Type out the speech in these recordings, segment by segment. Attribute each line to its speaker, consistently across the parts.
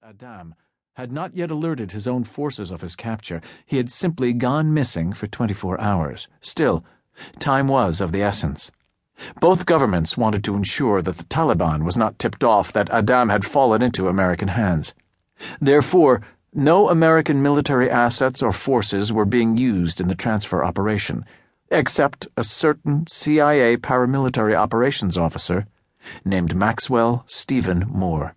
Speaker 1: Adam had not yet alerted his own forces of his capture. He had simply gone missing for 24 hours. Still, time was of the essence. Both governments wanted to ensure that the Taliban was not tipped off that Adam had fallen into American hands. Therefore, no American military assets or forces were being used in the transfer operation, except a certain CIA paramilitary operations officer named Maxwell Stephen Moore.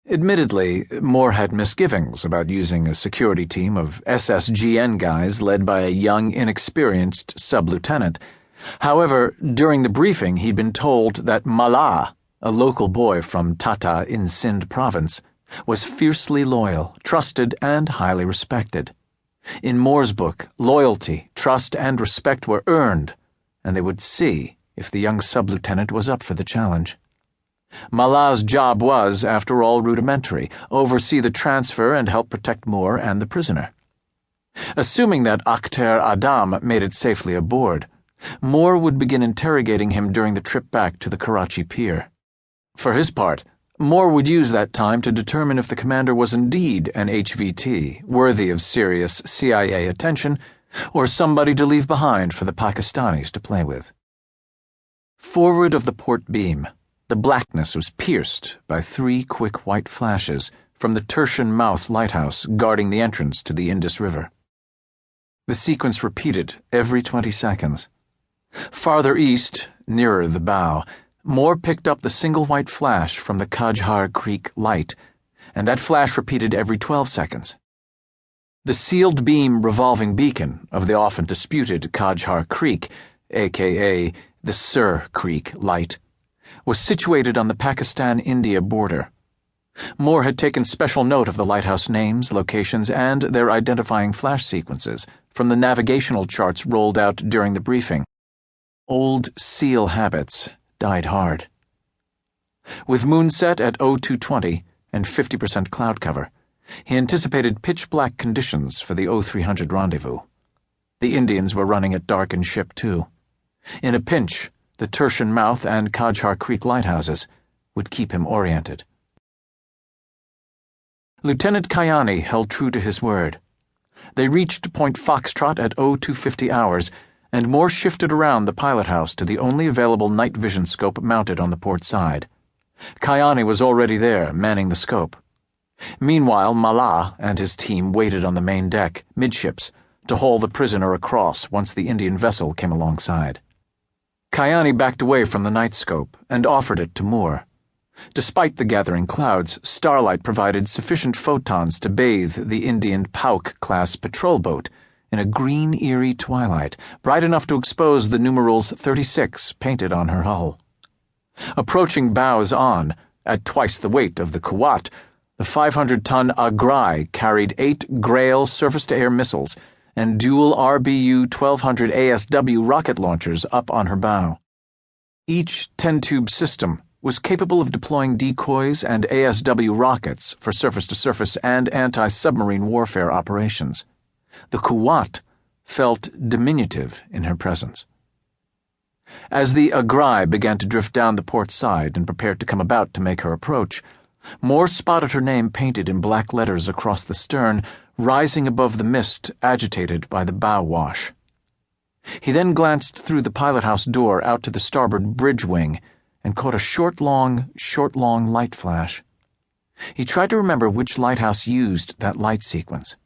Speaker 1: Admittedly, Moore had misgivings about using a security team of SSGN guys led by a young, inexperienced sub-lieutenant. However, during the briefing he'd been told that Mallah, a local boy from Tata in Sindh province, was fiercely loyal, trusted, and highly respected. In Moore's book, loyalty, trust, and respect were earned, and they would see if the young sub-lieutenant was up for the challenge. Mallah's job was, after all, rudimentary: oversee the transfer and help protect Moore and the prisoner. Assuming that Akhtar Adam made it safely aboard, Moore would begin interrogating him during the trip back to the Karachi pier. For his part, Moore would use that time to determine if the commander was indeed an HVT, worthy of serious CIA attention, or somebody to leave behind for the Pakistanis to play with. Forward of the port beam, the blackness was pierced by 3 quick white flashes from the Tertian Mouth lighthouse guarding the entrance to the Indus River. The sequence repeated every 20 seconds. Farther east, nearer the bow, Moore picked up the single white flash from the Kajhar Creek light, and that flash repeated every 12 seconds. The sealed beam revolving beacon of the often disputed Kajhar Creek, aka the Sur Creek light, was situated on the Pakistan-India border. Moore had taken special note of the lighthouse names, locations, and their identifying flash sequences from the navigational charts rolled out during the briefing. Old SEAL habits died hard. With moonset at 0220 and 50% cloud cover, he anticipated pitch-black conditions for the 0300 rendezvous. The Indians were running at darkened ship, too. In a pinch, the Tertian Mouth and Kajhar Creek lighthouses would keep him oriented. Lieutenant Kayani held true to his word. They reached Point Foxtrot at 0250 hours, and Moore shifted around the pilot house to the only available night vision scope mounted on the port side. Kayani was already there, manning the scope. Meanwhile, Mallah and his team waited on the main deck, midships, to haul the prisoner across once the Indian vessel came alongside. Kayani backed away from the night scope and offered it to Moore. Despite the gathering clouds, starlight provided sufficient photons to bathe the Indian Pauk-class patrol boat in a green, eerie twilight, bright enough to expose the numerals 36 painted on her hull. Approaching bows on, at twice the weight of the Kuwait, the 500-ton Agrai carried 8 Grail surface-to-air missiles and dual RBU 1200 ASW rocket launchers up on her bow. Each 10-tube system was capable of deploying decoys and ASW rockets for surface-to-surface and anti-submarine warfare operations. The Kuwait felt diminutive in her presence. As the Agrai began to drift down the port side and prepared to come about to make her approach, Moore spotted her name painted in black letters across the stern, rising above the mist agitated by the bow wash. He then glanced through the pilot-house door out to the starboard bridge wing and caught a short, long light flash. He tried to remember which lighthouse used that light sequence.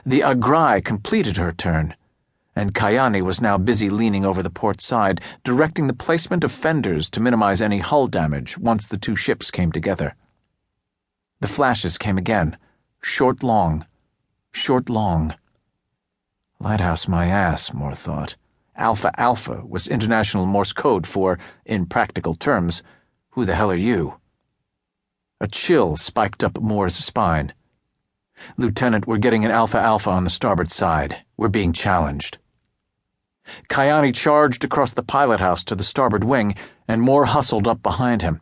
Speaker 1: The Agrai completed her turn, and Kayani was now busy leaning over the port side, directing the placement of fenders to minimize any hull damage once the 2 ships came together. The flashes came again, short, long. Lighthouse my ass, Moore thought. Alpha Alpha was international Morse code for, in practical terms, who the hell are you? A chill spiked up Moore's spine. Lieutenant, we're getting an Alpha Alpha on the starboard side. We're being challenged. Kayani charged across the pilot house to the starboard wing, and Moore hustled up behind him.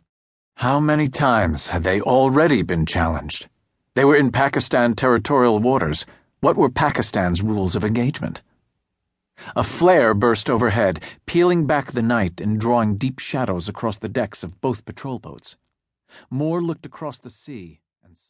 Speaker 1: How many times had they already been challenged? They were in Pakistan territorial waters. What were Pakistan's rules of engagement? A flare burst overhead, peeling back the night and drawing deep shadows across the decks of both patrol boats. Moore looked across the sea.